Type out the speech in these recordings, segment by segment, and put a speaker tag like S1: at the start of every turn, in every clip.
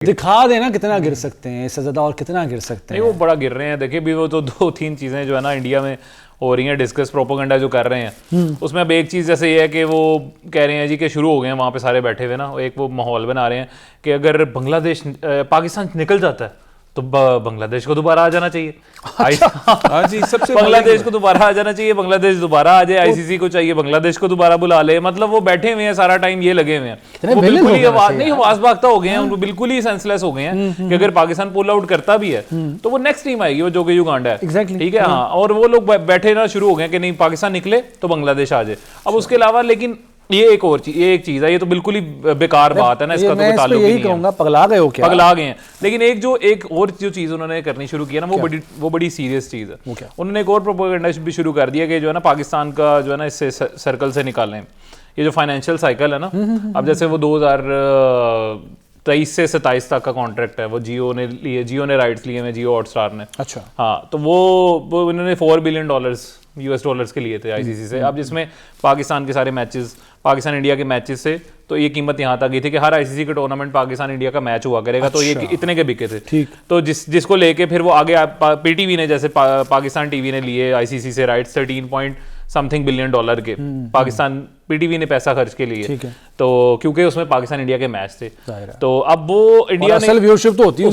S1: दिखा देना कितना गिर सकते हैं, इससे ज्यादा और कितना गिर सकते हैं।
S2: नहीं, वो बड़ा गिर रहे हैं। देखिए भी वो तो 2-3 चीज़ें जो है ना इंडिया में हो रही हैं, डिस्कस प्रोपोगंडा जो कर रहे हैं उसमें अब एक चीज़ जैसे ये है कि वो कह रहे हैं जी कि शुरू हो गए हैं वहाँ पे सारे बैठे हुए ना, एक वो माहौल बना रहे हैं कि अगर बांग्लादेश पाकिस्तान निकल जाता है तो बांग्लादेश को दोबारा आ जाना चाहिए।
S3: हाँ जी, सबसे
S2: बांग्लादेश को दोबारा आ जाना चाहिए, बांग्लादेश दोबारा आ जाए, आईसीसी को चाहिए बांग्लादेश को दोबारा बुला ले। मतलब वो बैठे हुए हैं सारा टाइम ये लगे हुए हैं, वो बिल्कुल ही आवाज भागता हो गए हैं, उनको बिल्कुल ही सेंसलेस हो गए हैं कि अगर पाकिस्तान पुल आउट करता भी है तो वो नेक्स्ट टीम आएगी वो जो कि युगांडा है। ठीक है, हाँ, और वो लोग बैठे ना शुरू हो गए कि नहीं पाकिस्तान निकले तो बांग्लादेश आ जाए। अब उसके अलावा लेकिन ये एक और चीज, ये एक चीज है, ये तो बिल्कुल ही बेकार बात है ना, इसका तो ताल्लुक ही नहीं है।
S1: पगला गए हो क्या?
S2: पगला गए हैं। लेकिन एक और जो चीज उन्होंने करनी शुरू की है ना, वो बड़ी सीरियस चीज है। उन्होंने एक और प्रोपेगेंडा भी शुरू कर दिया कि जो है ना पाकिस्तान का जो है ना इससे सर्कल से निकालें ये जो फाइनेंशियल साइकिल है ना। अब जैसे वो 2023 से 27 तक का कॉन्ट्रैक्ट है, वो जियो ने राइट्स लिए हैं, जियो हॉटस्टार ने। अच्छा, हाँ, तो वो इन्होंने $4 बिलियन यूएस डॉलर्स के लिए थे आईसीसी से। अब जिसमें पाकिस्तान के सारे मैचेस, पाकिस्तान इंडिया के मैचेस से तो ये कीमत यहाँ तक गई थी कि हर आईसीसी के टूर्नामेंट पाकिस्तान इंडिया का मैच हुआ करेगा। तो ये इतने के बिके थे। ठीक, तो जिसको लेके फिर वो आगे पीटीवी ने जैसे पाकिस्तान टीवी ने लिए आईसीसी से राइट्स 13 बिलियन डॉलर के। पाकिस्तान पीटीवी ने पैसा खर्च के लिए, तो क्योंकि उसमें पाकिस्तान इंडिया के मैच थे। तो अब वो इंडिया ने
S1: असल व्यूअरशिप तो होती
S2: है।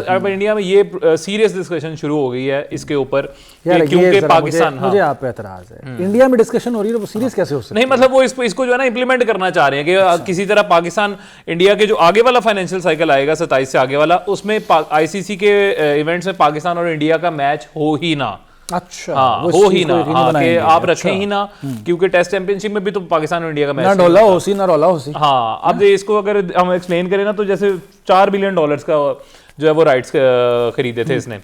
S2: अब इंडिया में ये सीरियस डिस्कशन शुरू हो गई है इसके ऊपर क्योंकि पाकिस्तान,
S1: मुझे आप पे एतराज है, इंडिया में डिस्कशन हो रही है, वो सीरियस कैसे हो सकती है?
S2: नहीं, मतलब वो इसको जो है ना इंप्लीमेंट करना चाह रहे हैं कि किसी तरह पाकिस्तान इंडिया के जो आगे वाला फाइनेंशियल साइकिल आएगा 27 से आगे वाला, उसमें आईसीसी के इवेंट्स में पाकिस्तान और इंडिया का मैच हो ही ना।
S1: अच्छा,
S2: हाँ, हो ही ना, हाँ, कि आप रखें ही ना, क्योंकि टेस्ट चैंपियनशिप में भी तो पाकिस्तान और इंडिया का मैच
S1: ना डोला होसी ना रोला होसी।
S2: हाँ, अब इसको अगर हम एक्सप्लेन करें ना तो जैसे $4 बिलियन का जो है वो राइट्स खरीदे थे इसने,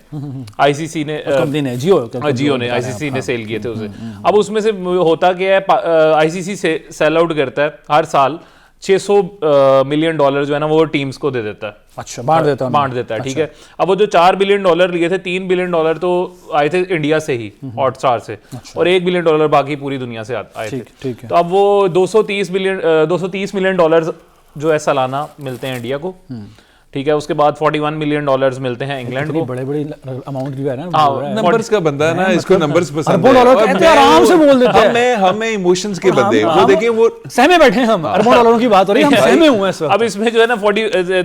S2: आईसीसी ने, कंपनी ने, जियो ने आईसीसी ने सेल किए थे उसे। अब उसमें से होता क्या है, आईसीसी से सेल आउट करता है हर साल $600 मिलियन जो है ना वो टीम्स को दे देता है।
S1: अच्छा, बांट देता है।
S2: ठीक है, अब वो जो $4 बिलियन लिए थे, $3 बिलियन तो आए थे इंडिया से ही, हॉटस्टार से, और $1 बिलियन बाकी पूरी दुनिया से आए थे। तो अब वो 230 मिलियन जो है सालाना मिलते हैं इंडिया को। ठीक है, उसके बाद $41 मिलियन मिलते हैं इंग्लैंड को।
S1: बड़े अमाउंट भी है ना,
S3: नंबर्स का बंदा है ना, इसको नंबर्स पसंद
S1: है, आराम से बोल देते हैं।
S3: हमें इमोशंस के बंदे, वो देखिए वो
S1: सहमे बैठे हैं हम, अरबों डॉलरों की बात हो रही है, हम सहमे हुए हैं।
S2: अब इसमें जो है ना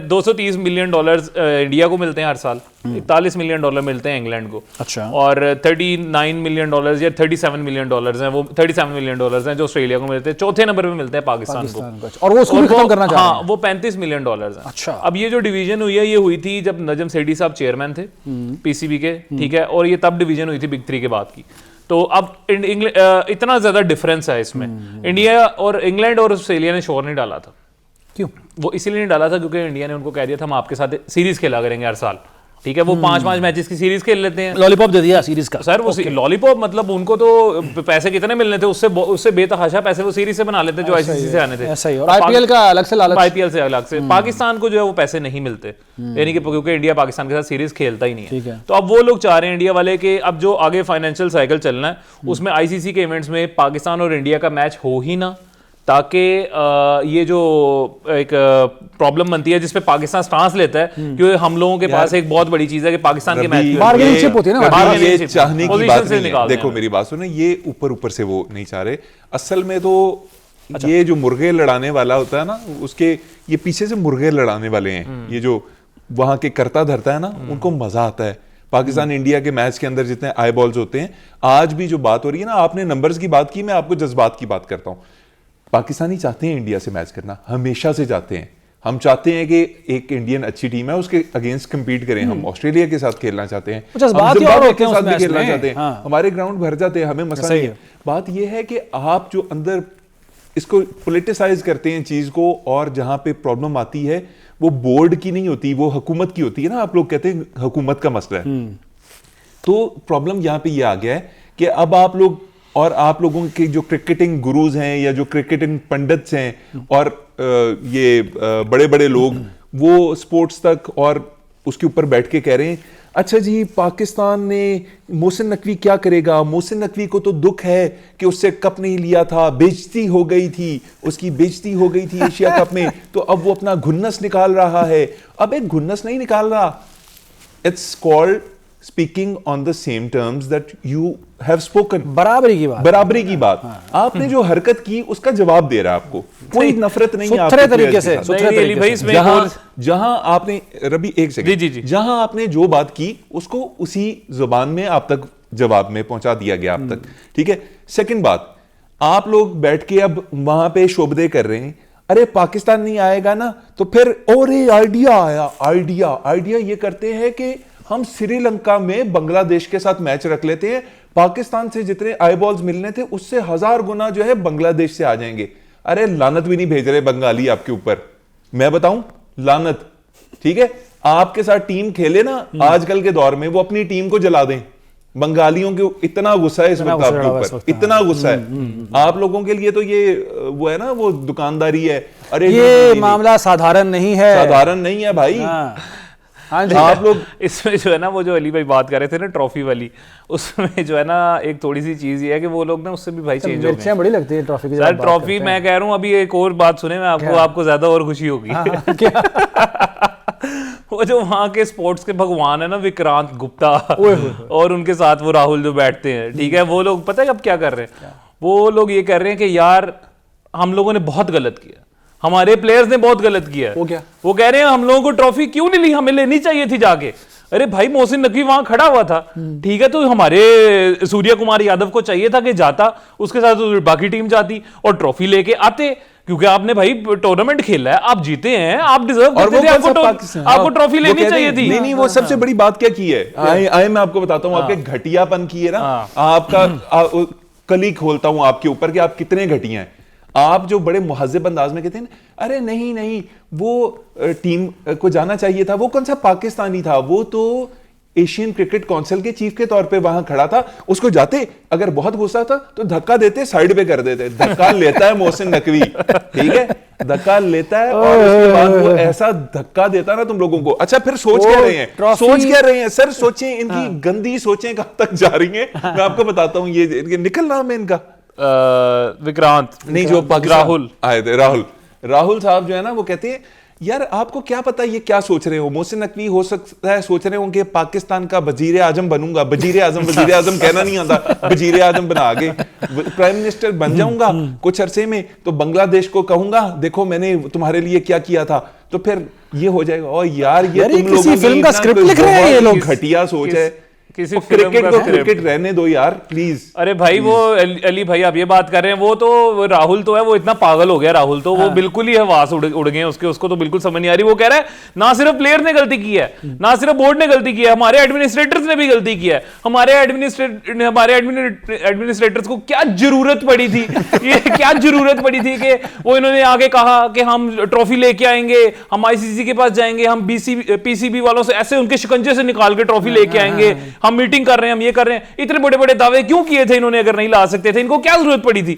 S2: 230 मिलियन इंडिया को मिलते हैं हर साल, $41 मिलियन मिलते हैं इंग्लैंड को। अच्छा, और $39 मिलियन या $37 मिलियन हैं, वो $37 मिलियन हैं जो ऑस्ट्रेलिया को मिलते हैं। चौथे नंबर पे मिलते हैं पाकिस्तान को, और वो उसको खत्म करना चाह रहे हैं। हाँ, वो $35 मिलियन है। अच्छा, अब ये जो डिवीजन हुई है, ये हुई थी जब नजम सेठी साहब चेयरमैन थे पीसीबी के। ठीक है, और ये तब डिवीजन हुई थी बिग 3 के बाद की। तो अब इतना ज्यादा डिफरेंस है इसमें। इंडिया और इंग्लैंड और ऑस्ट्रेलिया ने शोर नहीं डाला था। क्यों? वो इसीलिए नहीं डाला था क्योंकि इंडिया ने उनको कह दिया था हम आपके साथ सीरीज खेला करेंगे हर साल। ठीक है, वो 5 मैचेस की सीरीज खेल लेते हैं।
S1: लॉलीपॉप दे दिया सीरीज का।
S2: सर वो लॉलीपॉप मतलब उनको तो पैसे कितने मिलने थे, उससे बेतहाशा पैसे वो सीरीज से बना लेते जो आईसीसी से आने थे।
S1: ऐसा ही, और आईपीएल का अलग से लालच।
S2: आईपीएल से अलग से पाकिस्तान को जो है वो पैसे नहीं मिलते, यानी कि क्योंकि इंडिया पाकिस्तान के साथ सीरीज खेलता ही नहीं है। तो अब वो लोग चाह रहे हैं इंडिया वाले कि अब जो आगे फाइनेंशियल साइकिल चलना है उसमें आईसीसी के इवेंट्स में पाकिस्तान और इंडिया का मैच हो ही ना, ताकि ये जो एक प्रॉब्लम बनती है जिसपे पाकिस्तान स्टांस लेता है, क्योंकि हम लोगों के पास एक बहुत बड़ी चीज है कि पाकिस्तान के मैच
S1: बार्गेनिंग होती है ना,
S3: ये चाहने की बात नहीं है। देखो मेरी बात सुनो, ये ऊपर से वो नहीं चाह रहे, असल में तो ये जो मुर्गे लड़ाने वाला होता है ना, उसके ये पीछे से मुर्गे लड़ाने वाले हैं, ये जो वहां के करता धरता है ना, उनको मजा आता है। पाकिस्तान इंडिया के मैच के अंदर जितने आई बॉल्स होते हैं, आज भी जो बात हो रही है ना, आपने नंबर्स की बात की, मैं आपको जज्बात की बात करता हूं। पाकिस्तानी चाहते हैं इंडिया से मैच करना, हमेशा से चाहते हैं। हम चाहते हैं कि एक इंडियन अच्छी टीम है उसके अगेंस्ट कंपीट करें। हम ऑस्ट्रेलिया के साथ खेलना चाहते हैं, हम जिम्बाब्वे के साथ भी खेलना चाहते हैं। हमारे ग्राउंड भर जाते हैं, हमें मसला नहीं है। बात यह है कि आप जो अंदर इसको पॉलिटिसाइज करते हैं चीज को, और जहां पे प्रॉब्लम आती है वो बोर्ड की नहीं होती, वो हुकूमत की होती है ना। आप लोग कहते हैं हुकूमत का मसला है, तो प्रॉब्लम यहां पे ये आ गया है कि अब आप लोग और आप लोगों के जो क्रिकेटिंग गुरुज हैं या जो क्रिकेटिंग पंडित्स हैं और ये बड़े बड़े लोग, वो स्पोर्ट्स तक और उसके ऊपर बैठ के कह रहे हैं अच्छा जी पाकिस्तान ने मोहसिन नकवी क्या करेगा, मोहसिन नकवी को तो दुख है कि उससे कप नहीं लिया था, बेइज्जती हो गई थी, उसकी बेइज्जती हो गई थी एशिया कप में, तो अब वो अपना घुन्नस निकाल रहा है। अब एक घुन्नस नहीं निकाल रहा, it's called speaking on the same terms that you have spoken.
S1: बराबरी की बात,
S3: बराबरी की बात। आपने जो हरकत की उसका जवाब दे रहा है आपको, कोई नफरत नहीं है
S1: सुथरे तरीके से, सुथरे तरीके से।
S3: जहां आपने रबी एक सेकंड,
S2: जी जी,
S3: जहां आपने जो बात की उसको उसी जुबान में आप तक जवाब में पहुंचा दिया गया आप तक, ठीक है। सेकंड बात, आप लोग बैठ के अब वहां पे शोबदे कर रहे हैं, अरे पाकिस्तान नहीं आएगा ना तो फिर और आइडिया आया, आइडिया ये करते हैं कि हम श्रीलंका में बांग्लादेश के साथ मैच रख लेते हैं, पाकिस्तान से जितने आई बॉल्स मिलने थे उससे 1000 गुना जो है बांग्लादेश से आ जाएंगे। अरे लानत भी नहीं भेज रहे बंगाली आपके ऊपर, मैं बताऊं, लानत, ठीक है। आपके साथ टीम खेले ना आजकल के दौर में, वो अपनी टीम को जला दें। बंगालियों के इतना गुस्सा है इस वक्त आपके ऊपर, इतना गुस्सा है आप लोगों के लिए, तो ये वो है ना वो दुकानदारी है। अरे
S1: ये मामला साधारण नहीं है,
S3: साधारण नहीं है भाई।
S1: हाँ जी,
S2: आप लोग इसमें जो है ना वो जो अली भाई बात कर रहे थे ना ट्रॉफी वाली, उसमें जो है ना एक थोड़ी सी चीज ये है कि वो लोग ना उससे भी भाई चेंज हो गए।
S1: बड़ी लगती है ट्रॉफी की।
S2: सर ट्रॉफी मैं कह रहा हूँ, अभी एक और बात सुने, मैं आपको ज्यादा और खुशी होगी। वो जो वहाँ के स्पोर्ट्स के भगवान है ना विक्रांत गुप्ता, और उनके साथ वो राहुल जो बैठते हैं, ठीक है, वो लोग पता है अब क्या कर रहे हैं, वो लोग ये कह रहे हैं कि यार हम लोगों ने बहुत गलत किया, हमारे प्लेयर्स ने बहुत गलत किया।
S1: वो क्या?
S2: वो कह रहे हैं हम लोगों को ट्रॉफी क्यों नहीं ली, हमें लेनी चाहिए थी जाके। अरे भाई मोहसिन नकवी वहां खड़ा हुआ था, ठीक है, तो हमारे सूर्य कुमार यादव को चाहिए था कि जाता, उसके साथ बाकी टीम जाती और ट्रॉफी लेके आते, क्योंकि आपने भाई टूर्नामेंट खेला है, आप जीते हैं, आप डिजर्व करते थे, आपको ट्रॉफी लेनी चाहिए थी।
S3: नहीं, वो सबसे बड़ी बात क्या की है, आए मैं आपको बताता हूँ, आपके घटियापन की है ना, आपका कली खोलता हूं आपके ऊपर कि आप कितने घटिया हैं। आप जो बड़े मुहज्जब अंदाज में कहते हैं, अरे नहीं नहीं वो टीम को जाना चाहिए था, वो कौन सा पाकिस्तानी था, वो तो एशियन क्रिकेट काउंसिल के चीफ के तौर पे वहां खड़ा था, उसको जाते, अगर बहुत गुस्सा था तो धक्का देते, साइड पे कर देते। धक्का लेता है मोहसिन नकवी, ठीक है, धक्का लेता है और उसके बाद वो ऐसा धक्का देता ना तुम लोगों को। अच्छा फिर सोच क्या रहे हैं, सोच क्या रहे हैं सर, सोचें, इनकी गंदी सोचें कहां तक जा रही हैं, मैं आपको बताता हूं। ये निकल नाम है इनका,
S2: विक्रांत
S3: नहीं, जो राहुल आए थे, राहुल साहब जो है ना, वो कहते हैं यार आपको क्या पता ये क्या सोच रहे हो। मोहसिन नकवी हो सकता है सोच रहे हो कि पाकिस्तान का वजीर आजम बनूंगा, वजीर आजम कहना नहीं आता, वजीर आजम बना के प्राइम मिनिस्टर बन जाऊंगा कुछ अरसे में, तो बांग्लादेश को कहूंगा देखो मैंने तुम्हारे लिए क्या किया था, तो फिर ये हो जाएगा। और यार ये तुम लोगों की
S1: फिल्म का स्क्रिप्ट लिख रहे हैं ये लोग,
S3: घटिया सोच है।
S2: किसी
S3: क्रिकेट को क्रिकेट रहने दो यार प्लीज।
S2: अरे भाई वो अली भाई आप ये बात कर रहे हैं, वो तो राहुल तो है, वो इतना पागल हो गया राहुल तो, वो बिल्कुल ही हवास उड़ गए उसके, उसको तो बिल्कुल समझ नहीं आ रही। वो कह रहा है ना सिर्फ प्लेयर ने गलती की है, ना सिर्फ बोर्ड ने गलती की है, हमारे एडमिनिस्ट्रेटर्स ने भी गलती की है। हमारे एडमिनिस्ट्रेटर्स को क्या जरूरत पड़ी थी, ये क्या जरूरत पड़ी थी कि वो इन्होंने आगे कहा कि हम ट्रॉफी लेके आएंगे, हम आईसीसी के पास जाएंगे, हम पीसीबी वालों से ऐसे उनके शिकंजे से निकाल के ट्रॉफी लेके आएंगे, हम मीटिंग कर रहे हैं, हम ये कर रहे हैं। इतने बड़े बड़े दावे क्यों किए थे इन्होंने, अगर नहीं ला सकते थे, इनको क्या जरूरत पड़ी थी।